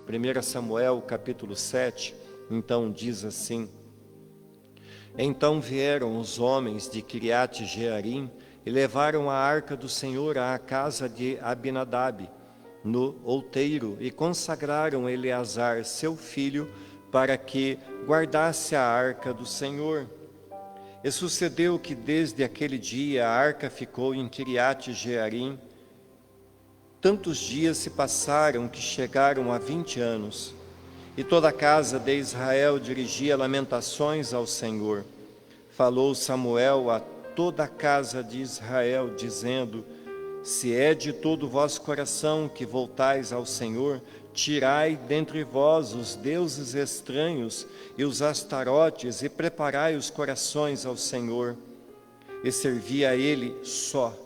1 Samuel capítulo 7, então diz assim: Então vieram os homens de Quiriate-Jearim e levaram a arca do Senhor à casa de Abinadab, no outeiro, e consagraram Eleazar, seu filho, para que guardasse a arca do Senhor. E sucedeu que desde aquele dia a arca ficou em Quiriate-Jearim. Tantos dias se passaram que chegaram a 20 anos, e toda a casa de Israel dirigia lamentações ao Senhor. Falou Samuel a toda a casa de Israel, dizendo: Se é de todo o vosso coração que voltais ao Senhor, tirai dentre vós os deuses estranhos e os astarotes, e preparai os corações ao Senhor, e servi a Ele só,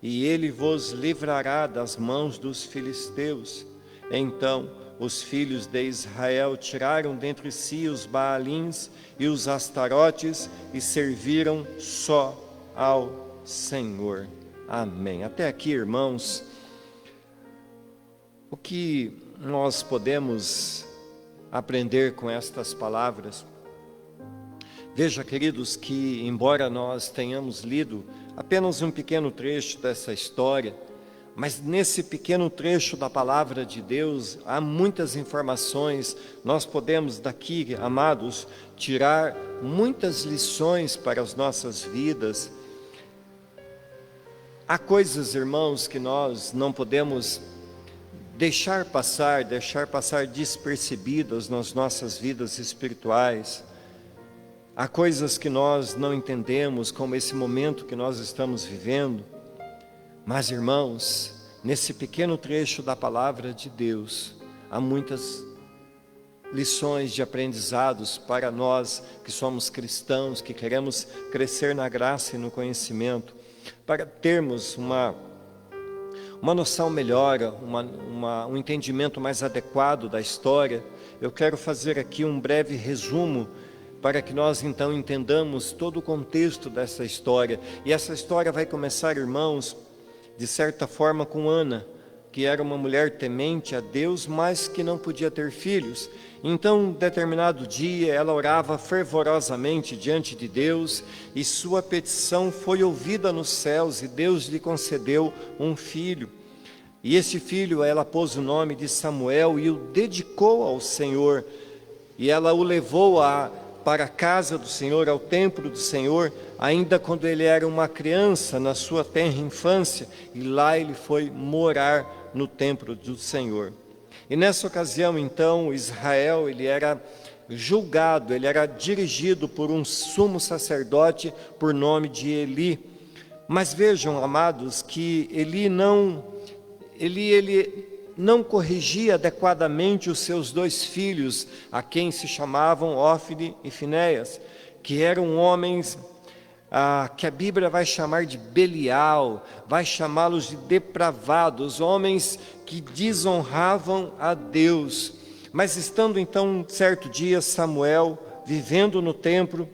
e Ele vos livrará das mãos dos filisteus. Então os filhos de Israel tiraram dentre si os Baalins e os astarotes, e serviram só ao Senhor. Amém. Até aqui, irmãos, o que nós podemos aprender com estas palavras? Veja, queridos, que embora nós tenhamos lido apenas um pequeno trecho dessa história, mas nesse pequeno trecho da palavra de Deus há muitas informações. Nós podemos daqui, amados, tirar muitas lições para as nossas vidas. Há coisas, irmãos, que nós não podemos deixar passar despercebidas nas nossas vidas espirituais. Há coisas que nós não entendemos, como esse momento que nós estamos vivendo. Mas, irmãos, nesse pequeno trecho da palavra de Deus, há muitas lições de aprendizados para nós que somos cristãos, que queremos crescer na graça e no conhecimento, para termos uma noção melhor, um entendimento mais adequado da história. Eu quero fazer aqui um breve resumo para que nós então entendamos todo o contexto dessa história. E essa história vai começar, irmãos, de certa forma com Ana, que era uma mulher temente a Deus, mas que não podia ter filhos. Então, um determinado dia, ela orava fervorosamente diante de Deus, e sua petição foi ouvida nos céus, e Deus lhe concedeu um filho. E esse filho, ela pôs o nome de Samuel e o dedicou ao Senhor, e ela o levou para a casa do Senhor, ao templo do Senhor, ainda quando ele era uma criança, na sua tenra infância, e lá ele foi morar no templo do Senhor. E nessa ocasião, então, Israel, ele era julgado, ele era dirigido por um sumo sacerdote por nome de Eli. Mas vejam, amados, que Eli não corrigia adequadamente os seus dois filhos, a quem se chamavam Ófni e Finéias, que eram homens que a Bíblia vai chamar de Belial, vai chamá-los de depravados, homens que desonravam a Deus. Mas estando então certo dia Samuel vivendo no templo,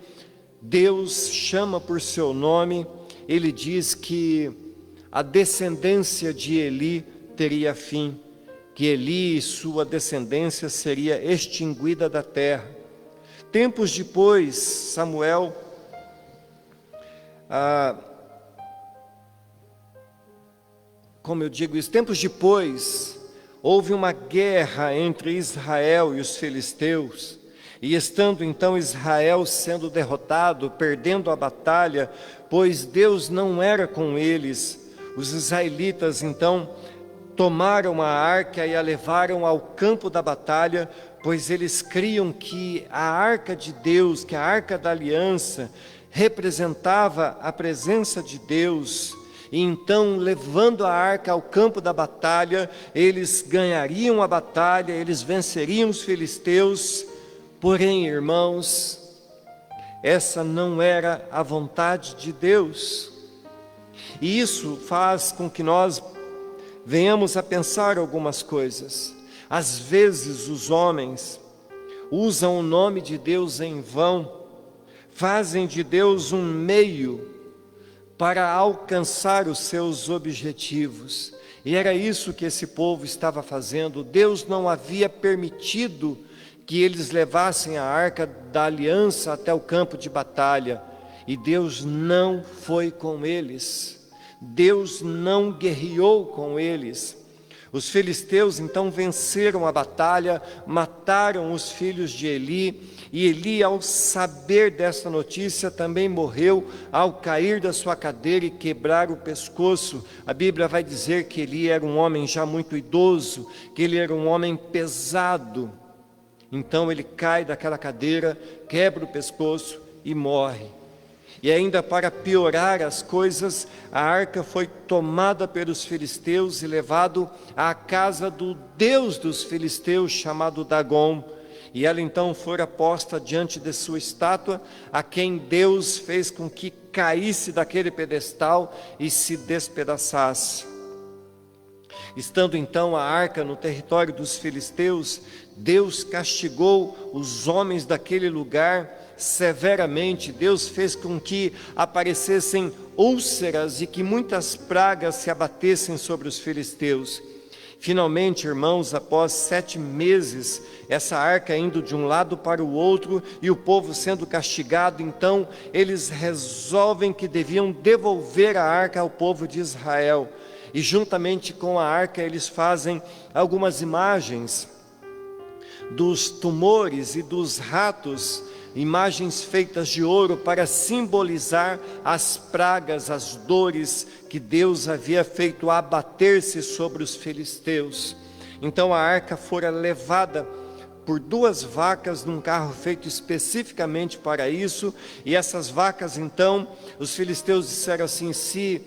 Deus chama por seu nome. Ele diz que a descendência de Eli teria fim, que Eli e sua descendência seria extinguida da terra. Tempos depois, Samuel como eu digo isso, tempos depois, houve uma guerra entre Israel e os filisteus, e estando então Israel sendo derrotado, perdendo a batalha, pois Deus não era com eles, os israelitas então tomaram a arca e a levaram ao campo da batalha, pois eles criam que a arca de Deus, que a arca da aliança, representava a presença de Deus. E então, levando a arca ao campo da batalha, eles ganhariam a batalha, eles venceriam os filisteus. Porém, irmãos, essa não era a vontade de Deus. E isso faz com que nós venhamos a pensar algumas coisas. Às vezes os homens usam o nome de Deus em vão, fazem de Deus um meio para alcançar os seus objetivos. E era isso que esse povo estava fazendo. Deus não havia permitido que eles levassem a arca da aliança até o campo de batalha. E Deus não foi com eles. Deus não guerreou com eles. Os filisteus então venceram a batalha, mataram os filhos de Eli, e Eli, ao saber dessa notícia, também morreu ao cair da sua cadeira e quebrar o pescoço. A Bíblia vai dizer que Eli era um homem já muito idoso, que ele era um homem pesado. Então ele cai daquela cadeira, quebra o pescoço e morre. E ainda para piorar as coisas, a arca foi tomada pelos filisteus e levado à casa do deus dos filisteus, chamado Dagom. E ela então fora posta diante de sua estátua, a quem Deus fez com que caísse daquele pedestal e se despedaçasse. Estando então a arca no território dos filisteus, Deus castigou os homens daquele lugar severamente. Deus fez com que aparecessem úlceras e que muitas pragas se abatessem sobre os filisteus. Finalmente, irmãos, após 7 meses, essa arca indo de um lado para o outro e o povo sendo castigado, então eles resolvem que deviam devolver a arca ao povo de Israel. E juntamente com a arca eles fazem algumas imagens dos tumores e dos ratos, imagens feitas de ouro para simbolizar as pragas, as dores que Deus havia feito abater-se sobre os filisteus. Então a arca fora levada por 2 vacas num carro feito especificamente para isso, e essas vacas então, os filisteus disseram assim: se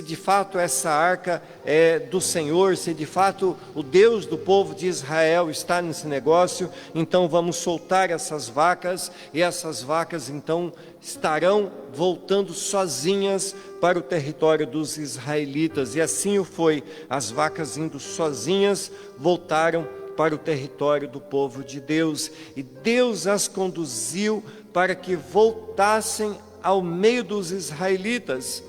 de fato essa arca é do Senhor, se de fato o Deus do povo de Israel está nesse negócio, então vamos soltar essas vacas, e essas vacas então estarão voltando sozinhas para o território dos israelitas. E assim o foi, as vacas indo sozinhas, voltaram para o território do povo de Deus, e Deus as conduziu para que voltassem ao meio dos israelitas.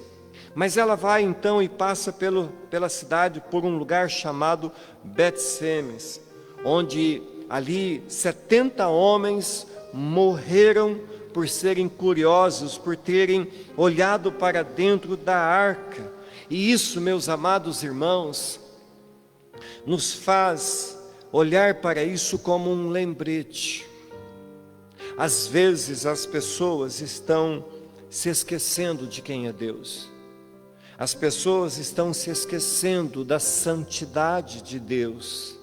Mas ela vai então e passa pela cidade, por um lugar chamado Bet-Semes, onde ali 70 homens morreram por serem curiosos, por terem olhado para dentro da arca. E isso, meus amados irmãos, nos faz olhar para isso como um lembrete. Às vezes as pessoas estão se esquecendo de quem é Deus. As pessoas estão se esquecendo da santidade de Deus.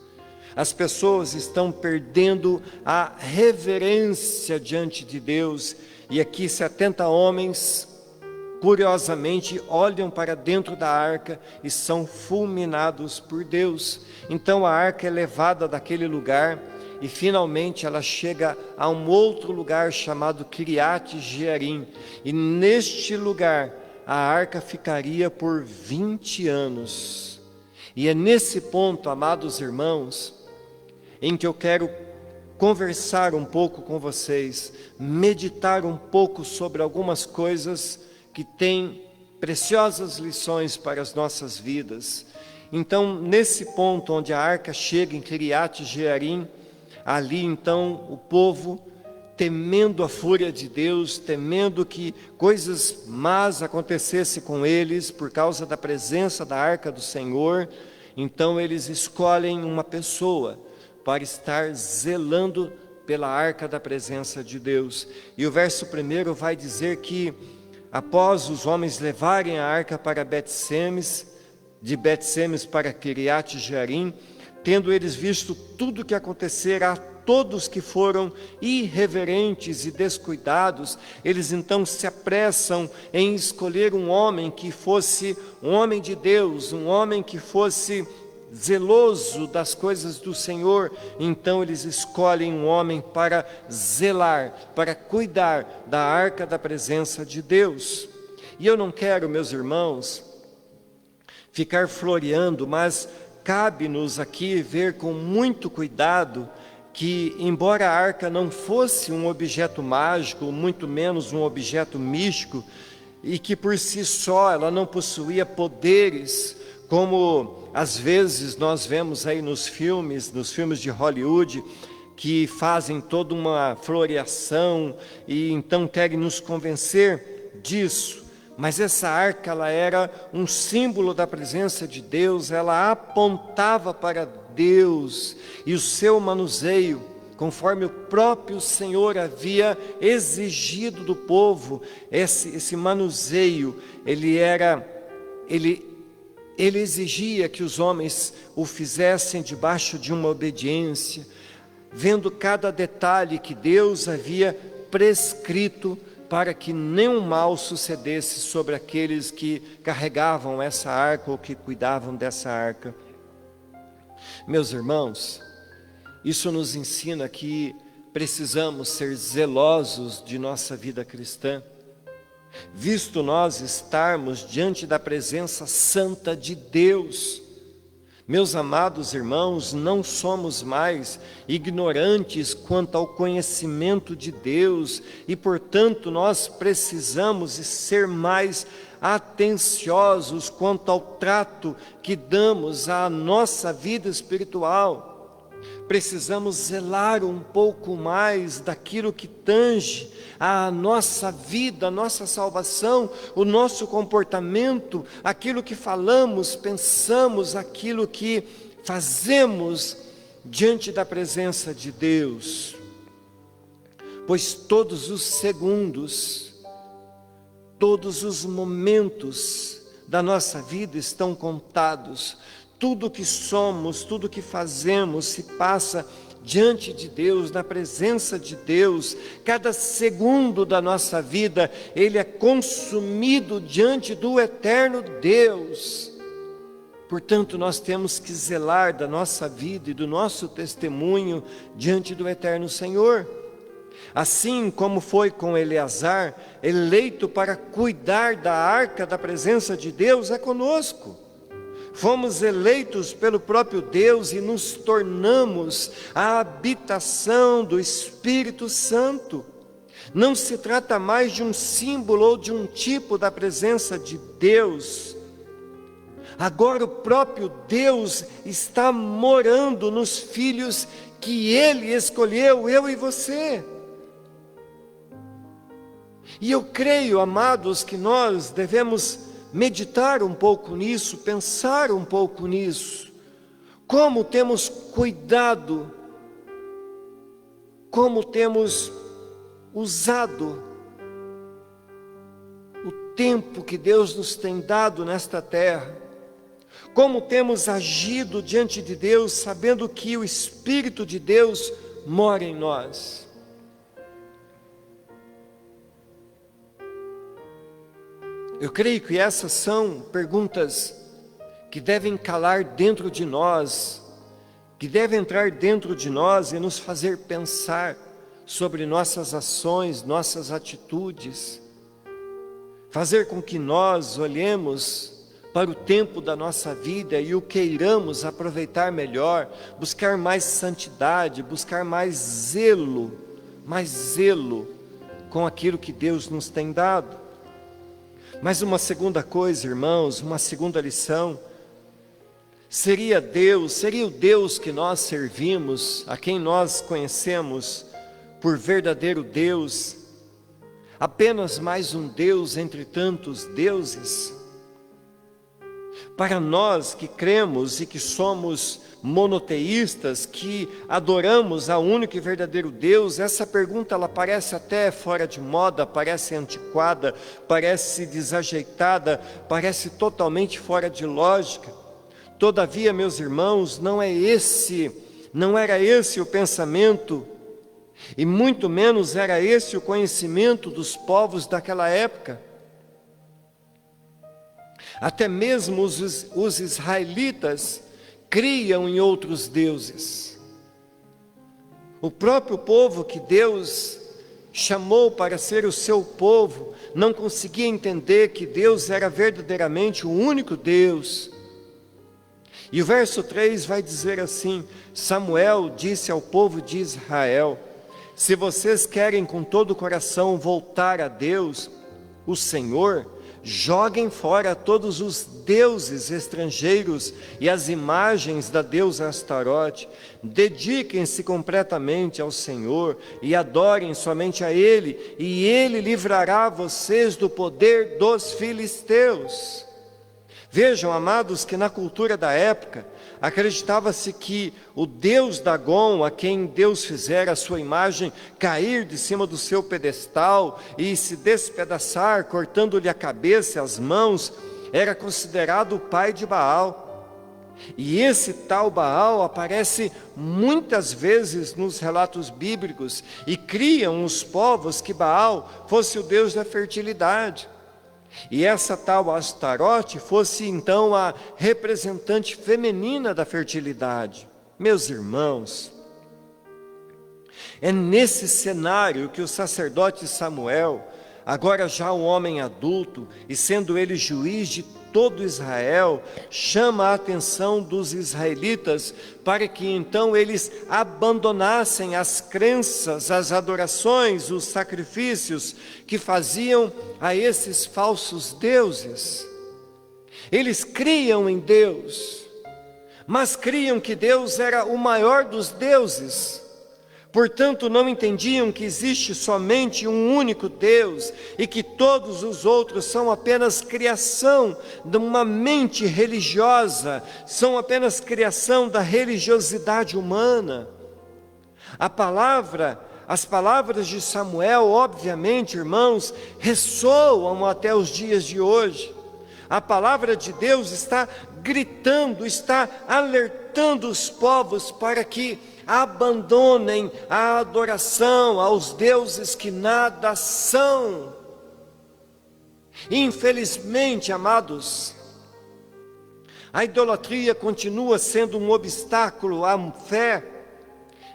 As pessoas estão perdendo a reverência diante de Deus. E aqui 70 homens, curiosamente, olham para dentro da arca e são fulminados por Deus. Então a arca é levada daquele lugar e finalmente ela chega a um outro lugar chamado Kiriat Jearim. E neste lugar a arca ficaria por 20 anos. E é nesse ponto, amados irmãos, em que eu quero conversar um pouco com vocês, meditar um pouco sobre algumas coisas que têm preciosas lições para as nossas vidas. Então, nesse ponto onde a arca chega em Kiriat Jearim, ali então o povo, temendo a fúria de Deus, temendo que coisas más acontecessem com eles por causa da presença da arca do Senhor, então eles escolhem uma pessoa para estar zelando pela arca da presença de Deus. E o verso 1 vai dizer que após os homens levarem a arca para Bet-Semes, de Bet-Semes para Kiriat Jearim, tendo eles visto tudo o que acontecera todos que foram irreverentes e descuidados, eles então se apressam em escolher um homem que fosse um homem de Deus, um homem que fosse zeloso das coisas do Senhor. Então eles escolhem um homem para zelar, para cuidar da arca da presença de Deus. E eu não quero, meus irmãos, ficar floreando, mas cabe-nos aqui ver com muito cuidado que, embora a arca não fosse um objeto mágico, muito menos um objeto místico, e que por si só ela não possuía poderes, como às vezes nós vemos aí nos filmes de Hollywood, que fazem toda uma floreação e então querem nos convencer disso. Mas essa arca, ela era um símbolo da presença de Deus, ela apontava para Deus, e o seu manuseio, conforme o próprio Senhor havia exigido do povo, esse manuseio, ele exigia que os homens o fizessem debaixo de uma obediência, vendo cada detalhe que Deus havia prescrito para que nenhum mal sucedesse sobre aqueles que carregavam essa arca ou que cuidavam dessa arca. Meus irmãos, isso nos ensina que precisamos ser zelosos de nossa vida cristã, visto nós estarmos diante da presença santa de Deus. Meus amados irmãos, não somos mais ignorantes quanto ao conhecimento de Deus e, portanto, nós precisamos ser mais atenciosos quanto ao trato que damos à nossa vida espiritual. Precisamos zelar um pouco mais daquilo que tange a nossa vida, a nossa salvação, o nosso comportamento, aquilo que falamos, pensamos, aquilo que fazemos diante da presença de Deus. Pois todos os segundos, todos os momentos da nossa vida estão contados. Tudo que somos, tudo que fazemos se passa diante de Deus, na presença de Deus. Cada segundo da nossa vida, ele é consumido diante do eterno Deus. Portanto, nós temos que zelar da nossa vida e do nosso testemunho diante do eterno Senhor. Assim como foi com Eleazar, eleito para cuidar da arca da presença de Deus, é conosco. Fomos eleitos pelo próprio Deus e nos tornamos a habitação do Espírito Santo. Não se trata mais de um símbolo ou de um tipo da presença de Deus. Agora o próprio Deus está morando nos filhos que Ele escolheu, eu e você. E eu creio, amados, que nós devemos meditar um pouco nisso, pensar um pouco nisso. Como temos cuidado, como temos usado o tempo que Deus nos tem dado nesta terra. Como temos agido diante de Deus, sabendo que o Espírito de Deus mora em nós. Eu creio que essas são perguntas que devem calar dentro de nós, que devem entrar dentro de nós e nos fazer pensar sobre nossas ações, nossas atitudes, fazer com que nós olhemos para o tempo da nossa vida e o queiramos aproveitar melhor, buscar mais santidade, buscar mais zelo com aquilo que Deus nos tem dado. Mas uma segunda coisa, irmãos, uma segunda lição, seria o Deus que nós servimos, a quem nós conhecemos por verdadeiro Deus, apenas mais um Deus entre tantos deuses? Para nós que cremos e que somos monoteístas, que adoramos ao único e verdadeiro Deus, essa pergunta ela parece até fora de moda, parece antiquada, parece desajeitada, parece totalmente fora de lógica. Todavia, meus irmãos, não era esse o pensamento, e muito menos era esse o conhecimento dos povos daquela época. Até mesmo os israelitas criam em outros deuses. O próprio povo que Deus chamou para ser o seu povo não conseguia entender que Deus era verdadeiramente o único Deus. E o verso 3 vai dizer assim: Samuel disse ao povo de Israel: se vocês querem com todo o coração voltar a Deus, o Senhor, joguem fora todos os deuses estrangeiros e as imagens da deusa Astarote, dediquem-se completamente ao Senhor e adorem somente a Ele, e Ele livrará vocês do poder dos filisteus. Vejam, amados, que na cultura da época, acreditava-se que o deus Dagon, a quem Deus fizera a sua imagem cair de cima do seu pedestal e se despedaçar, cortando-lhe a cabeça e as mãos, era considerado o pai de Baal. E esse tal Baal aparece muitas vezes nos relatos bíblicos e criam os povos que Baal fosse o deus da fertilidade. E essa tal Astarote fosse então a representante feminina da fertilidade. Meus irmãos, é nesse cenário que o sacerdote Samuel, agora já um homem adulto, e sendo ele juiz de todo Israel, chama a atenção dos israelitas para que então eles abandonassem as crenças, as adorações, os sacrifícios que faziam a esses falsos deuses. Eles criam em Deus, mas criam que Deus era o maior dos deuses. Portanto, não entendiam que existe somente um único Deus e que todos os outros são apenas criação de uma mente religiosa, são apenas criação da religiosidade humana. As palavras de Samuel, obviamente, irmãos, ressoam até os dias de hoje. A palavra de Deus está gritando, está alertando os povos para que abandonem a adoração aos deuses que nada são. Infelizmente, amados, a idolatria continua sendo um obstáculo à fé.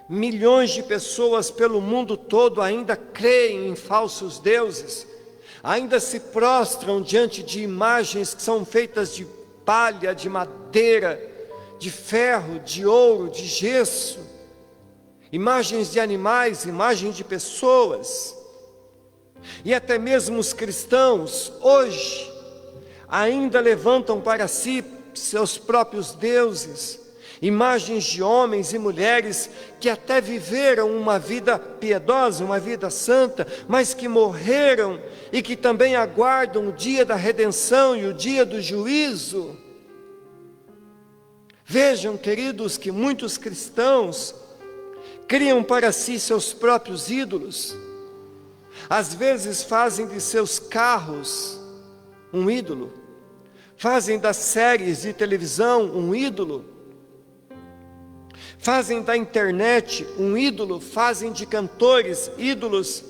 Milhões de pessoas pelo mundo todo ainda creem em falsos deuses, ainda se prostram diante de imagens que são feitas de palha, de madeira, de ferro, de ouro, de gesso. Imagens de animais, imagens de pessoas, e até mesmo os cristãos, hoje, ainda levantam para si seus próprios deuses, imagens de homens e mulheres que até viveram uma vida piedosa, uma vida santa, mas que morreram e que também aguardam o dia da redenção e o dia do juízo. Vejam, queridos, que muitos cristãos criam para si seus próprios ídolos. Às vezes fazem de seus carros um ídolo, fazem das séries de televisão um ídolo, fazem da internet um ídolo, fazem de cantores ídolos,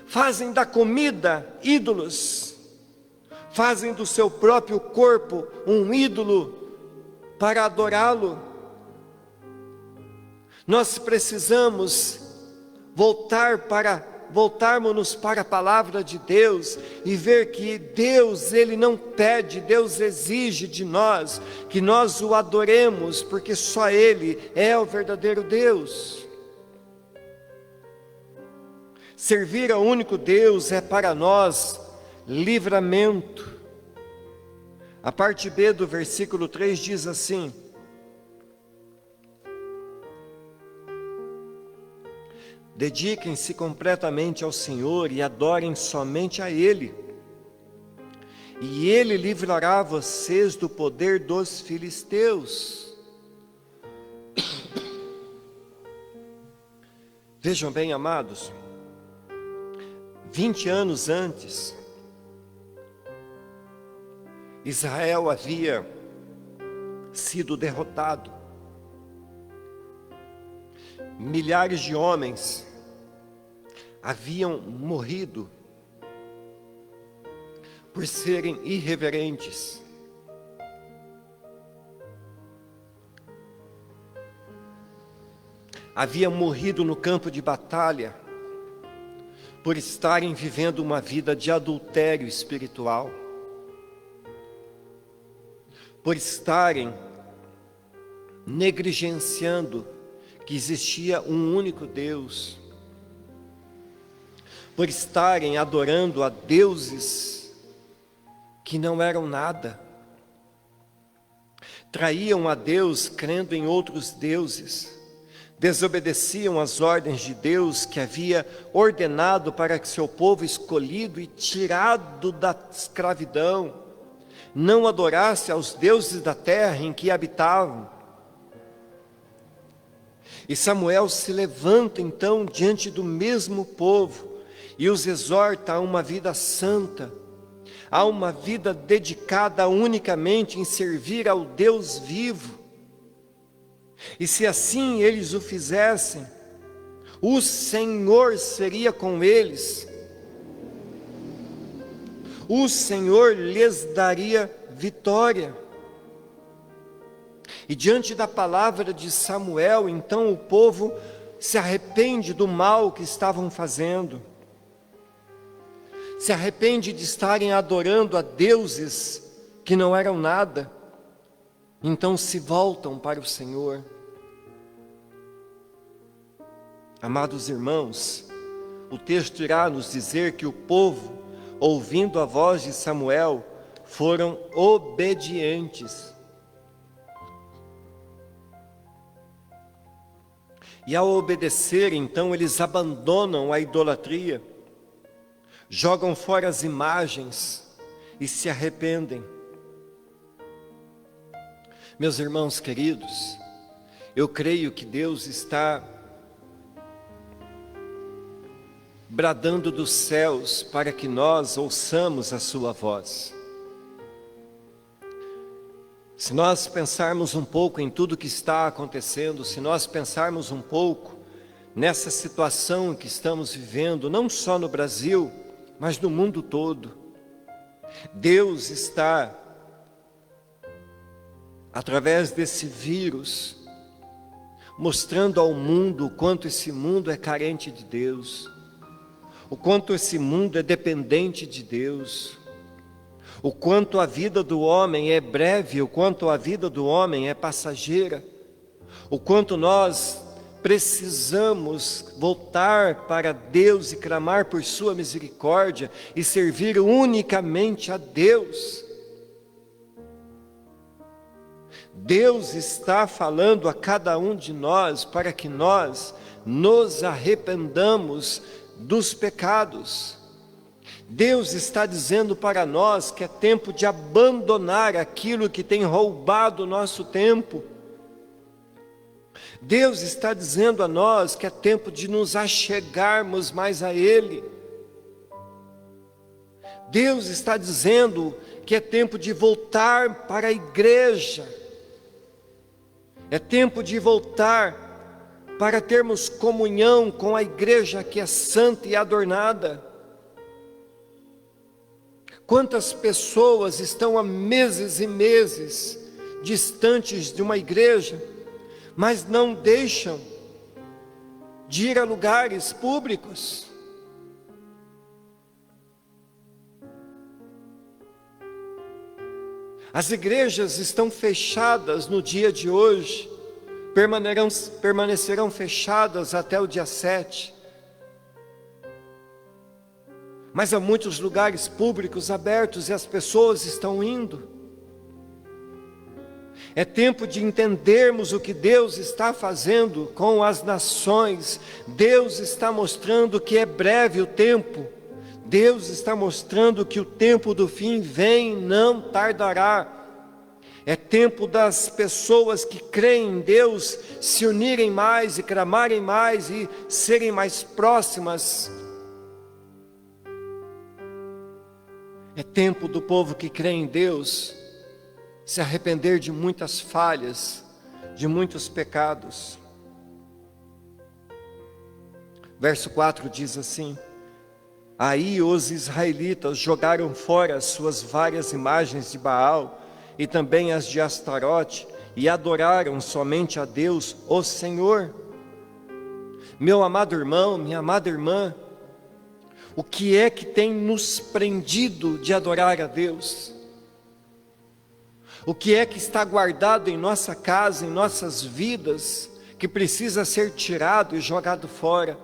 fazem da comida ídolos, fazem do seu próprio corpo um ídolo para adorá-lo. Nós precisamos voltarmos para a palavra de Deus e ver que Deus, Ele não pede, Deus exige de nós que nós o adoremos, porque só Ele é o verdadeiro Deus. Servir ao único Deus é para nós livramento. A parte B do versículo 3 diz assim: dediquem-se completamente ao Senhor e adorem somente a Ele, e Ele livrará vocês do poder dos filisteus. Vejam bem, amados, 20 anos antes, Israel havia sido derrotado. Milhares de homens haviam morrido por serem irreverentes. Haviam morrido no campo de batalha por estarem vivendo uma vida de adultério espiritual, por estarem negligenciando que existia um único Deus, por estarem adorando a deuses que não eram nada. Traíam a Deus crendo em outros deuses. Desobedeciam às ordens de Deus que havia ordenado para que seu povo escolhido e tirado da escravidão não adorasse aos deuses da terra em que habitavam. E Samuel se levanta então diante do mesmo povo e os exorta a uma vida santa, a uma vida dedicada unicamente em servir ao Deus vivo. E se assim eles o fizessem, o Senhor seria com eles, o Senhor lhes daria vitória. E diante da palavra de Samuel, então o povo se arrepende do mal que estavam fazendo, se arrepende de estarem adorando a deuses que não eram nada, então se voltam para o Senhor. Amados irmãos, o texto irá nos dizer que o povo, ouvindo a voz de Samuel, foram obedientes. E ao obedecer, então, eles abandonam a idolatria, jogam fora as imagens e se arrependem. Meus irmãos queridos, eu creio que Deus está bradando dos céus para que nós ouçamos a sua voz. Se nós pensarmos um pouco em tudo que está acontecendo, se nós pensarmos um pouco nessa situação que estamos vivendo, não só no Brasil, mas no mundo todo, Deus está, através desse vírus, mostrando ao mundo o quanto esse mundo é carente de Deus, o quanto esse mundo é dependente de Deus, o quanto a vida do homem é breve, o quanto a vida do homem é passageira, o quanto nós precisamos voltar para Deus e clamar por sua misericórdia e servir unicamente a Deus. Deus está falando a cada um de nós para que nós nos arrependamos dos pecados. Deus está dizendo para nós que é tempo de abandonar aquilo que tem roubado o nosso tempo. Deus está dizendo a nós que é tempo de nos achegarmos mais a Ele. Deus está dizendo que é tempo de voltar para a igreja. É tempo de voltar para termos comunhão com a igreja que é santa e adornada. Quantas pessoas estão há meses e meses distantes de uma igreja, mas não deixam de ir a lugares públicos? As igrejas estão fechadas no dia de hoje, permanecerão fechadas até o dia 7. Mas há muitos lugares públicos abertos e as pessoas estão indo. É tempo de entendermos o que Deus está fazendo com as nações. Deus está mostrando que é breve o tempo. Deus está mostrando que o tempo do fim vem, não tardará. É tempo das pessoas que creem em Deus se unirem mais e clamarem mais e serem mais próximas. É tempo do povo que crê em Deus se arrepender de muitas falhas, de muitos pecados. Verso 4 diz assim: aí os israelitas jogaram fora as suas várias imagens de Baal e também as de Astarote e adoraram somente a Deus, o Senhor. Meu amado irmão, minha amada irmã, o que é que tem nos prendido de adorar a Deus? O que é que está guardado em nossa casa, em nossas vidas, que precisa ser tirado e jogado fora?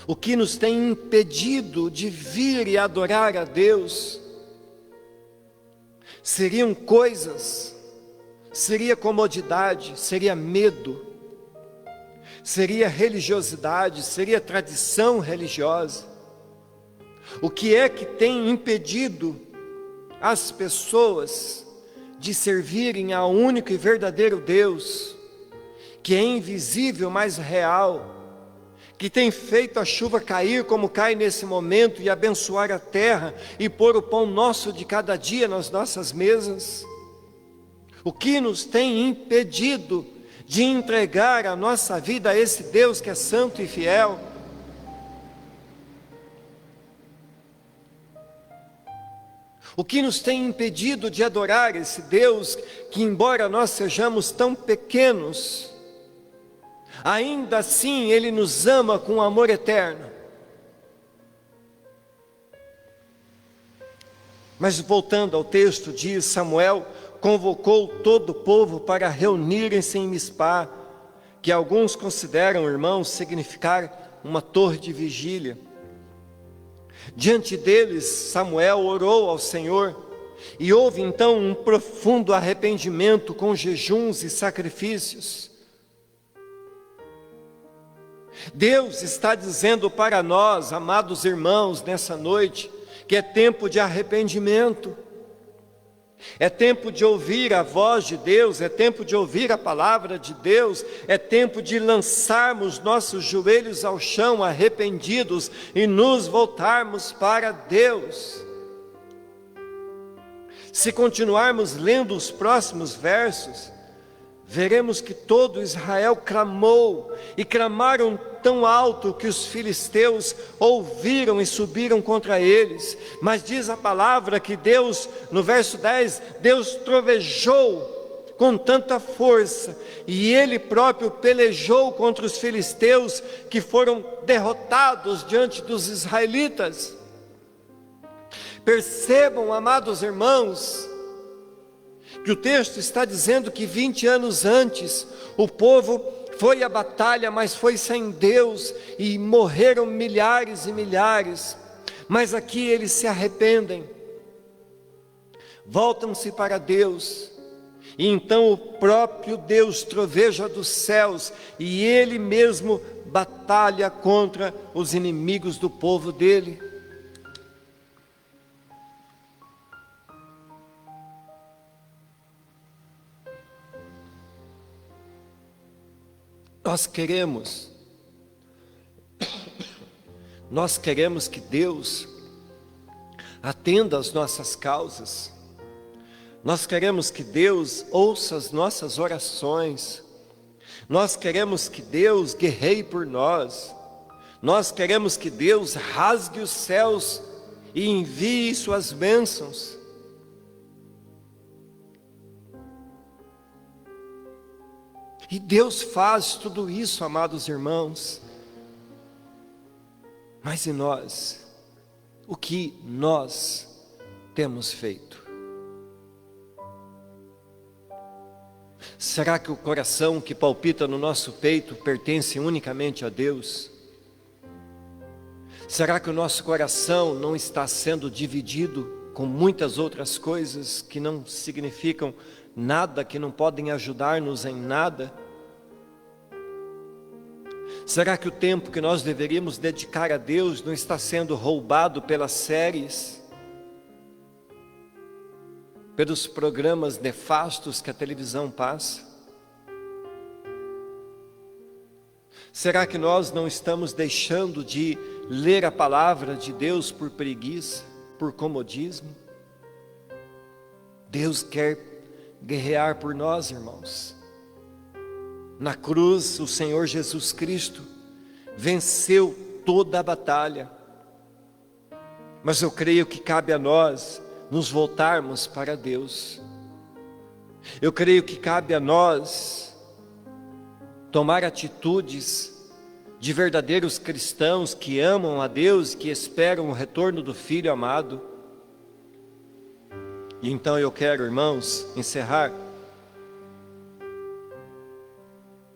O que nos tem impedido de vir e adorar a Deus seriam coisas, seria comodidade, seria medo, seria religiosidade, seria tradição religiosa. O que é que tem impedido as pessoas de servirem ao único e verdadeiro Deus, que é invisível, mas real, que tem feito a chuva cair como cai nesse momento e abençoar a terra e pôr o pão nosso de cada dia nas nossas mesas? O que nos tem impedido de entregar a nossa vida a esse Deus que é santo e fiel? O que nos tem impedido de adorar esse Deus que, embora nós sejamos tão pequenos, ainda assim Ele nos ama com amor eterno? Mas voltando ao texto, diz: Samuel convocou todo o povo para reunirem-se em Mispá, que alguns consideram, irmãos, significar uma torre de vigília. Diante deles, Samuel orou ao Senhor, e houve então um profundo arrependimento com jejuns e sacrifícios. Deus está dizendo para nós, amados irmãos, nessa noite, que é tempo de arrependimento, é tempo de ouvir a voz de Deus, é tempo de ouvir a palavra de Deus, é tempo de lançarmos nossos joelhos ao chão arrependidos e nos voltarmos para Deus. Se continuarmos lendo os próximos versos, veremos que todo Israel clamou, e clamaram tão alto que os filisteus ouviram e subiram contra eles. Mas diz a palavra que Deus, no verso 10, Deus trovejou com tanta força, e Ele próprio pelejou contra os filisteus, que foram derrotados diante dos israelitas. Percebam, amados irmãos, que o texto está dizendo que 20 anos antes, o povo foi à batalha, mas foi sem Deus, e morreram milhares e milhares. Mas aqui eles se arrependem, voltam-se para Deus, e então o próprio Deus troveja dos céus, e Ele mesmo batalha contra os inimigos do povo dele. Nós queremos que Deus atenda às nossas causas, nós queremos que Deus ouça as nossas orações, nós queremos que Deus guerreie por nós, nós queremos que Deus rasgue os céus e envie suas bênçãos. E Deus faz tudo isso, amados irmãos. Mas e nós? O que nós temos feito? Será que o coração que palpita no nosso peito pertence unicamente a Deus? Será que o nosso coração não está sendo dividido com muitas outras coisas que não significam nada, que não podem ajudar-nos em nada? Será que o tempo que nós deveríamos dedicar a Deus não está sendo roubado pelas séries, pelos programas nefastos que a televisão passa? Será que nós não estamos deixando de ler a palavra de Deus por preguiça, por comodismo? Deus quer guerrear por nós, irmãos. Na cruz, o Senhor Jesus Cristo venceu toda a batalha. Mas eu creio que cabe a nós nos voltarmos para Deus. Eu creio que cabe a nós tomar atitudes de verdadeiros cristãos que amam a Deus, que esperam o retorno do Filho amado. E então eu quero, irmãos, encerrar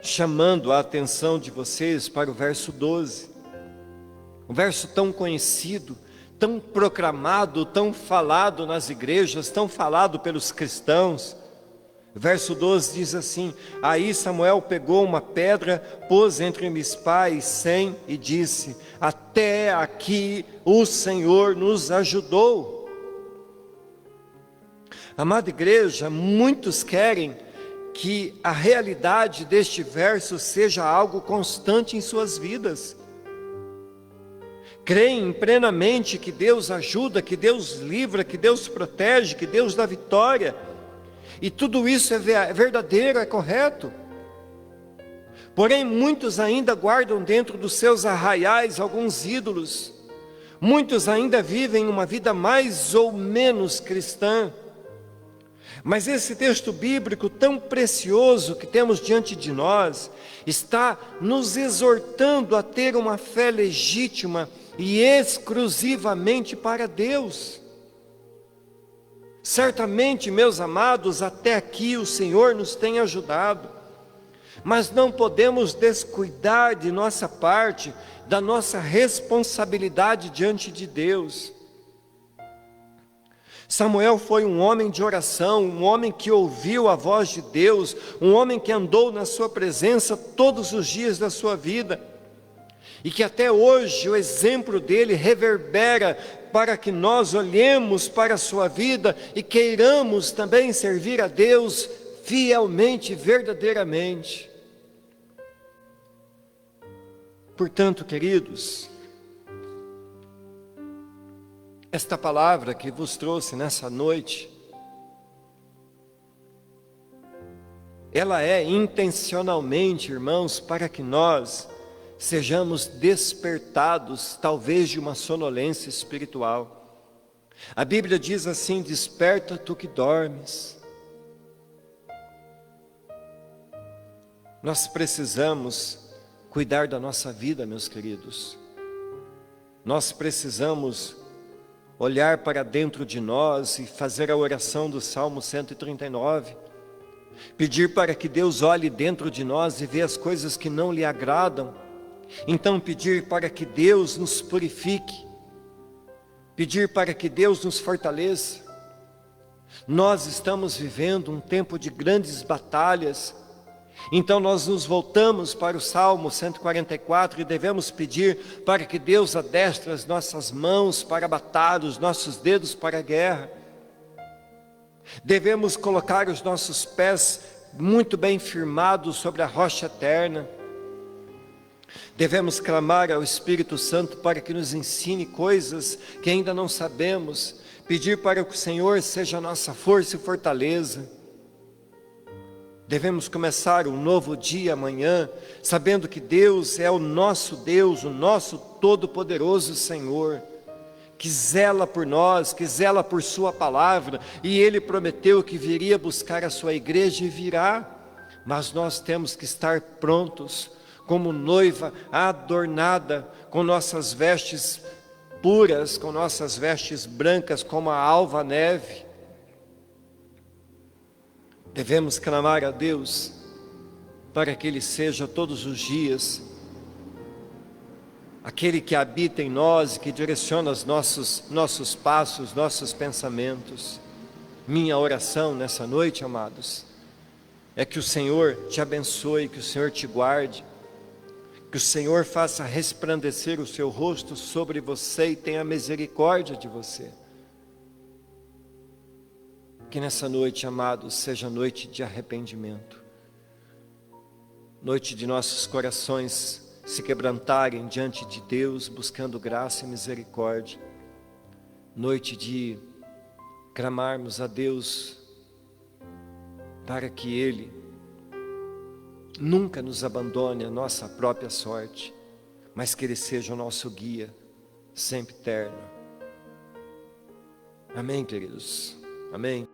chamando a atenção de vocês para o verso 12. Um verso tão conhecido, tão proclamado, tão falado nas igrejas, tão falado pelos cristãos. Verso 12 diz assim: aí Samuel pegou uma pedra, pôs entre Mispa e Sem e disse: até aqui o Senhor nos ajudou. Amada igreja, muitos querem que a realidade deste verso seja algo constante em suas vidas. Creem plenamente que Deus ajuda, que Deus livra, que Deus protege, que Deus dá vitória. E tudo isso é verdadeiro, é correto. Porém, muitos ainda guardam dentro dos seus arraiais alguns ídolos. Muitos ainda vivem uma vida mais ou menos cristã. Mas esse texto bíblico tão precioso que temos diante de nós, está nos exortando a ter uma fé legítima e exclusivamente para Deus. Certamente, meus amados, até aqui o Senhor nos tem ajudado, mas não podemos descuidar de nossa parte, da nossa responsabilidade diante de Deus. Samuel foi um homem de oração, um homem que ouviu a voz de Deus, um homem que andou na sua presença todos os dias da sua vida, e que até hoje o exemplo dele reverbera para que nós olhemos para a sua vida e queiramos também servir a Deus fielmente, verdadeiramente. Portanto, queridos, esta palavra que vos trouxe nessa noite, ela é intencionalmente, irmãos, para que nós sejamos despertados, talvez de uma sonolência espiritual. A Bíblia diz assim: desperta tu que dormes. Nós precisamos cuidar da nossa vida, meus queridos. Nós precisamos olhar para dentro de nós e fazer a oração do Salmo 139. Pedir para que Deus olhe dentro de nós e veja as coisas que não lhe agradam. Então pedir para que Deus nos purifique. Pedir para que Deus nos fortaleça. Nós estamos vivendo um tempo de grandes batalhas. Então nós nos voltamos para o Salmo 144 e devemos pedir para que Deus adestre as nossas mãos para a batalha, os nossos dedos para a guerra. Devemos colocar os nossos pés muito bem firmados sobre a rocha eterna. Devemos clamar ao Espírito Santo para que nos ensine coisas que ainda não sabemos. Pedir para que o Senhor seja a nossa força e fortaleza. Devemos começar um novo dia amanhã, sabendo que Deus é o nosso Deus, o nosso todo-poderoso Senhor, que zela por nós, que zela por sua palavra, e Ele prometeu que viria buscar a sua igreja e virá, mas nós temos que estar prontos, como noiva adornada, com nossas vestes puras, com nossas vestes brancas como a alva neve. Devemos clamar a Deus para que Ele seja todos os dias aquele que habita em nós e que direciona os nossos passos, nossos pensamentos. Minha oração nessa noite, amados, é que o Senhor te abençoe, que o Senhor te guarde, que o Senhor faça resplandecer o seu rosto sobre você e tenha misericórdia de você. Que nessa noite, amados, seja noite de arrependimento, noite de nossos corações se quebrantarem diante de Deus, buscando graça e misericórdia, noite de clamarmos a Deus para que Ele nunca nos abandone a nossa própria sorte, mas que Ele seja o nosso guia, sempre eterno. Amém, queridos? Amém?